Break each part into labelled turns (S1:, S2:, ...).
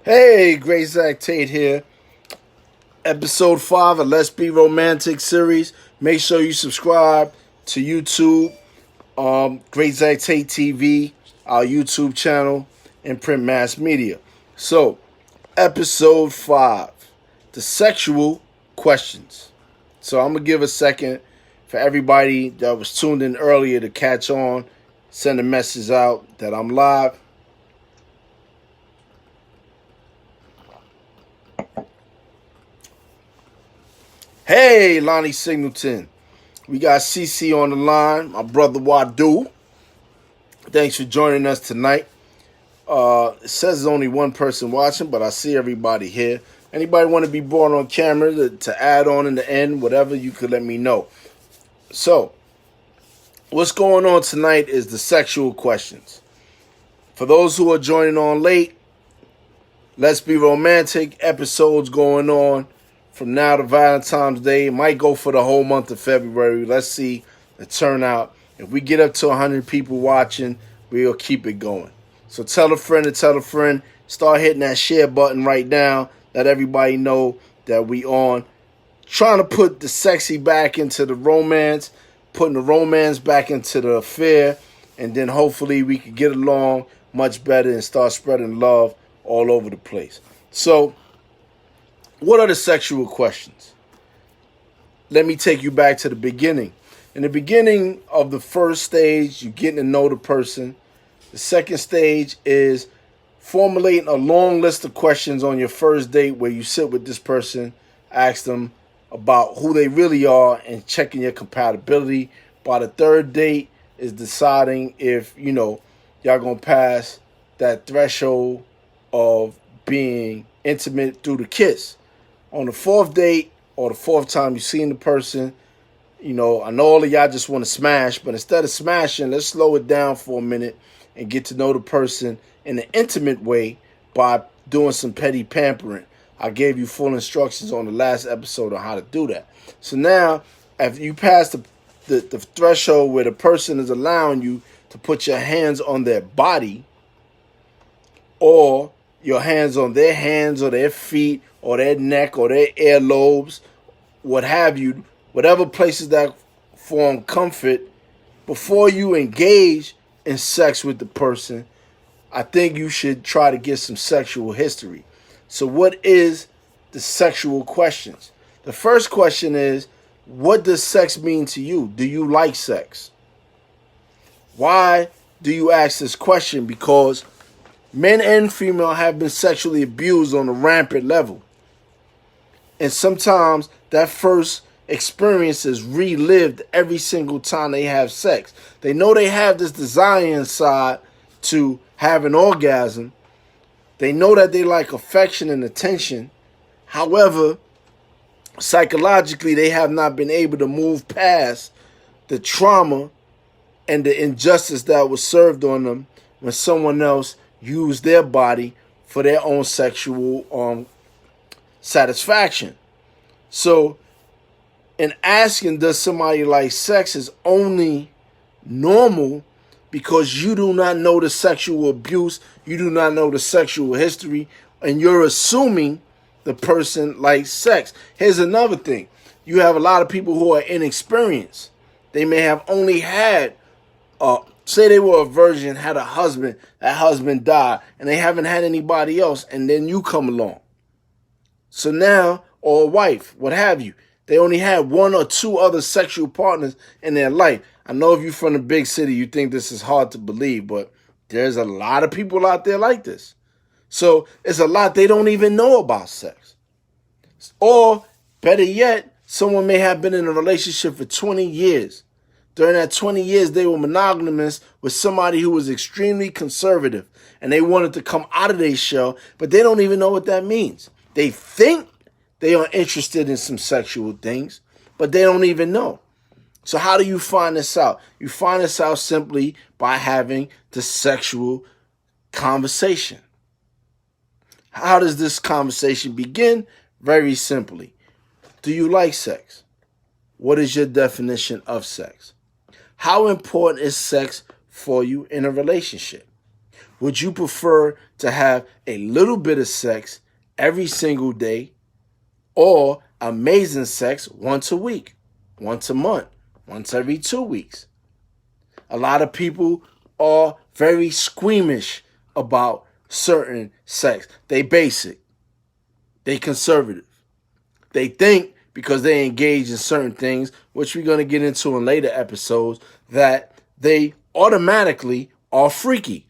S1: Hey, Great Zach Tate here. Episode 5 of Let's Be Romantic series. Make sure you subscribe to YouTube, Great Zach Tate TV, our YouTube channel, and print mass media. So, episode 5, the sexual questions. So, I'm going to give a second for everybody that was tuned in earlier to catch on, send a message out that I'm live. Hey, Lonnie Singleton. We got CC on the line, my brother Wadu. Thanks for joining us tonight. It says there's only one person watching, but I see everybody here. Anybody want to be brought on camera to add on in the end, whatever, you could let me know. So, what's going on tonight is the sexual questions. For those who are joining on late, Let's Be Romantic episodes going on from now to Valentine's Day. It might go for the whole month of February. Let's see the turnout. If we get up to 100 people watching, we'll keep it going. So tell a friend to tell a friend. Start hitting that share button right now. Let everybody know that we on. Trying to put the sexy back into the romance. Putting the romance back into the affair. And then hopefully we can get along much better and start spreading love all over the place. So, what are the sexual questions? Let me take you back to the beginning. In the beginning of the first stage, you're getting to know the person. The second stage is formulating a long list of questions on your first date where you sit with this person, ask them about who they really are and checking your compatibility. By the third date is deciding if, y'all going to pass that threshold of being intimate through the kiss. On the fourth date or the fourth time you've seen the person, I know all of y'all just want to smash, but instead of smashing, let's slow it down for a minute and get to know the person in an intimate way by doing some petty pampering. I gave you full instructions on the last episode on how to do that. So now, after you pass the threshold where the person is allowing you to put your hands on their body or your hands on their hands or their feet or their neck or their earlobes, what have you, whatever places that form comfort, before you engage in sex with the person, I think you should try to get some sexual history. So what is the sexual questions? The first question is, what does sex mean to you? Do you like sex? Why do you ask this question? Because men and female have been sexually abused on a rampant level. And sometimes that first experience is relived every single time they have sex. They know they have this desire inside to have an orgasm. They know that they like affection and attention. However, psychologically, they have not been able to move past the trauma and the injustice that was served on them when someone else used their body for their own sexual satisfaction. So, in asking, does somebody like sex, is only normal because you do not know the sexual abuse, you do not know the sexual history, and you're assuming the person likes sex. Here's another thing. You have a lot of people who are inexperienced. They may have only had, say they were a virgin, had a husband, that husband died, and they haven't had anybody else, and then you come along. So now, or a wife, what have you, they only had one or two other sexual partners in their life. I know if you're from the big city, you think this is hard to believe, but there's a lot of people out there like this. So it's a lot they don't even know about sex. Or, better yet, someone may have been in a relationship for 20 years. During that 20 years, they were monogamous with somebody who was extremely conservative, and they wanted to come out of their shell, but they don't even know what that means. They think they are interested in some sexual things, but they don't even know. So how do you find this out? You find this out simply by having the sexual conversation. How does this conversation begin? Very simply. Do you like sex? What is your definition of sex? How important is sex for you in a relationship? Would you prefer to have a little bit of sex every single day, or amazing sex once a week, once a month, once every 2 weeks? A lot of people are very squeamish about certain sex. They basic. They conservative. They think because they engage in certain things, which we're going to get into in later episodes, that they automatically are freaky.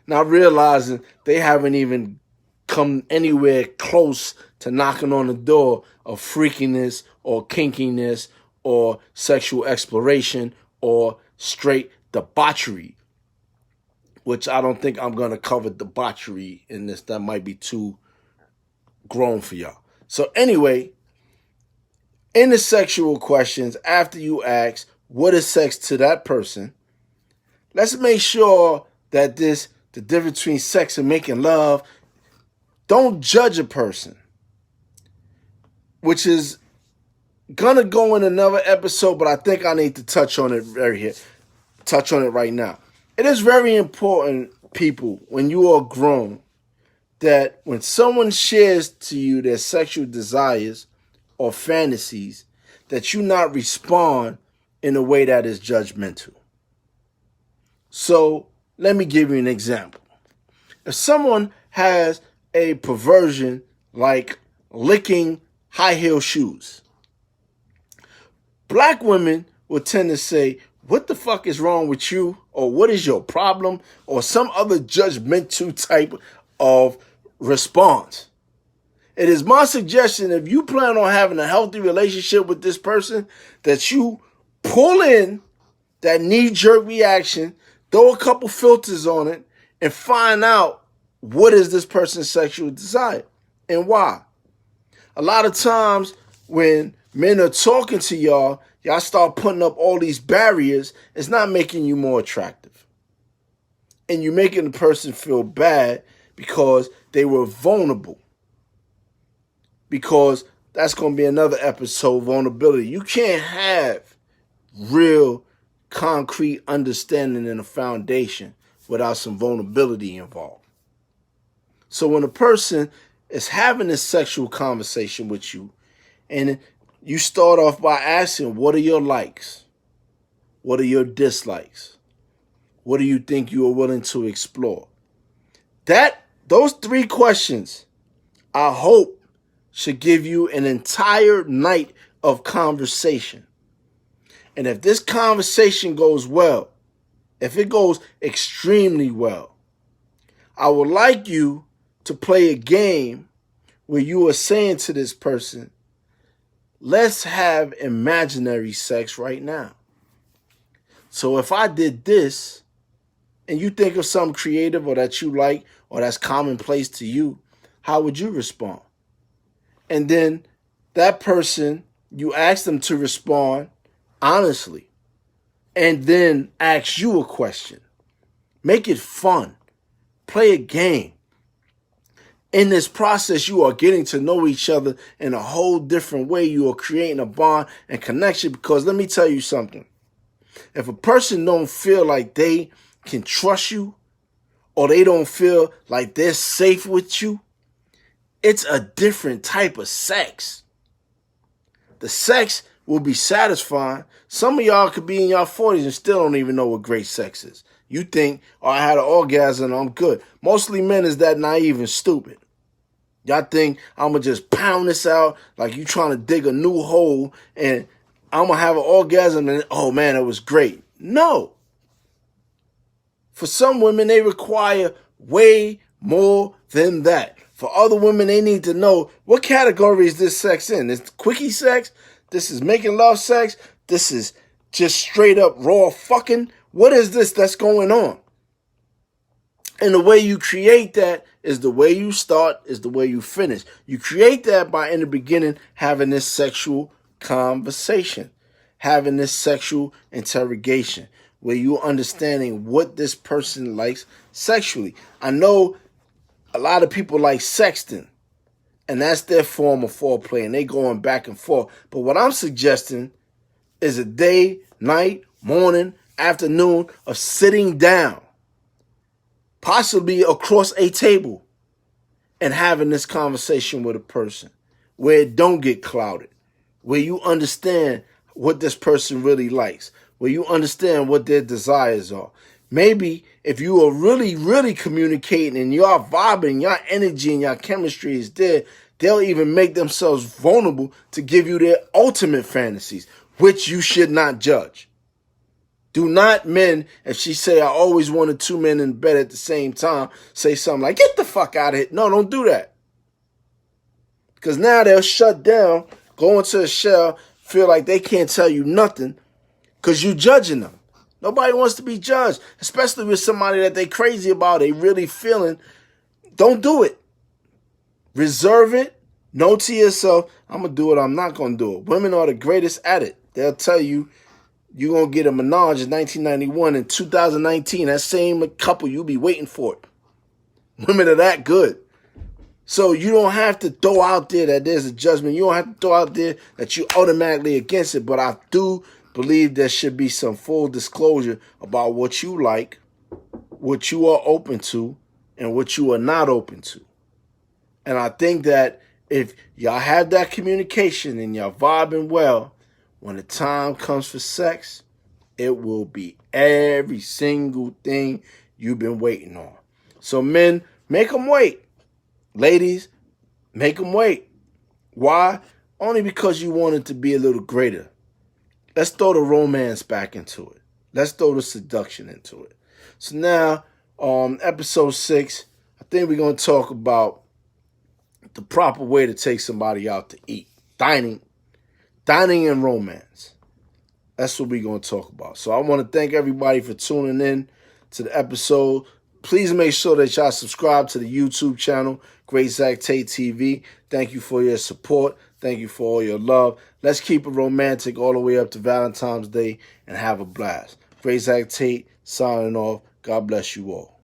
S1: Not realizing they haven't even come anywhere close to knocking on the door of freakiness or kinkiness or sexual exploration or straight debauchery, which I don't think I'm going to cover debauchery in this. That might be too grown for y'all. So anyway, in the sexual questions, after you ask, what is sex to that person, let's make sure that the difference between sex and making love, don't judge a person, which is gonna go in another episode, but I think I need to touch on it right now. It is very important, people, when you are grown, that when someone shares to you their sexual desires or fantasies, that you not respond in a way that is judgmental. So let me give you an example. If someone has a perversion like licking high heel shoes, black women will tend to say, what the fuck is wrong with you? Or what is your problem? Or some other judgmental type of response. It is my suggestion, if you plan on having a healthy relationship with this person, that you pull in that knee-jerk reaction, throw a couple filters on it, and find out what is this person's sexual desire and why. A lot of times when men are talking to y'all start putting up all these barriers. It's not making you more attractive. And you're making the person feel bad because they were vulnerable. Because that's going to be another episode, vulnerability. You can't have real concrete understanding and a foundation without some vulnerability involved. So when a person is having this sexual conversation with you, and you start off by asking, what are your likes? What are your dislikes? What do you think you are willing to explore? Those 3 questions, I hope, should give you an entire night of conversation. And if this conversation goes well, if it goes extremely well, I would like you to play a game where you are saying to this person, let's have imaginary sex right now. So if I did this, and you think of something creative or that you like or that's commonplace to you, how would you respond? And then that person, you ask them to respond honestly, and then ask you a question. Make it fun. Play a game. In this process, you are getting to know each other in a whole different way. You are creating a bond and connection, because let me tell you something. If a person don't feel like they can trust you, or they don't feel like they're safe with you, it's a different type of sex. The sex will be satisfying. Some of y'all could be in your 40s and still don't even know what great sex is. You think, oh, I had an orgasm, I'm good. Mostly men is that naive and stupid. Y'all think I'm going to just pound this out like you trying to dig a new hole and I'm going to have an orgasm and, oh man, it was great. No. For some women, they require way more than that. For other women, they need to know, what category is this sex in? Is quickie sex? This is making love sex? This is just straight up raw fucking? What is this that's going on? And the way you create that is the way you start, is the way you finish. You create that by, in the beginning, having this sexual conversation, having this sexual interrogation, where you're understanding what this person likes sexually. I know a lot of people like sexting, and that's their form of foreplay, and they going back and forth. But what I'm suggesting is a day, night, morning, afternoon of sitting down possibly across a table, and having this conversation with a person where it don't get clouded, where you understand what this person really likes, where you understand what their desires are. Maybe if you are really, really communicating and y'all vibing, your energy and your chemistry is there, they'll even make themselves vulnerable to give you their ultimate fantasies, which you should not judge. Do not men, if she say, I always wanted two men in bed at the same time, say something like, get the fuck out of here. No, don't do that. Because now they'll shut down, go into a shell, feel like they can't tell you nothing because you judging them. Nobody wants to be judged, especially with somebody that they crazy about, they really feeling. Don't do it. Reserve it. Know to yourself, I'm going to do it, I'm not going to do it. Women are the greatest at it. They'll tell you, you're going to get a menage in 1991. In 2019, that same couple, you'll be waiting for it. Women are that good. So you don't have to throw out there that there's a judgment. You don't have to throw out there that you're automatically against it. But I do believe there should be some full disclosure about what you like, what you are open to, and what you are not open to. And I think that if y'all have that communication and y'all vibing well, when the time comes for sex, it will be every single thing you've been waiting on. So men, make them wait. Ladies, make them wait. Why? Only because you want it to be a little greater. Let's throw the romance back into it. Let's throw the seduction into it. So now, episode 6, I think we're going to talk about the proper way to take somebody out to eat. Dining and romance. That's what we're going to talk about. So I want to thank everybody for tuning in to the episode. Please make sure that y'all subscribe to the YouTube channel, Great Zach Tate TV. Thank you for your support. Thank you for all your love. Let's keep it romantic all the way up to Valentine's Day and have a blast. Great Zach Tate signing off. God bless you all.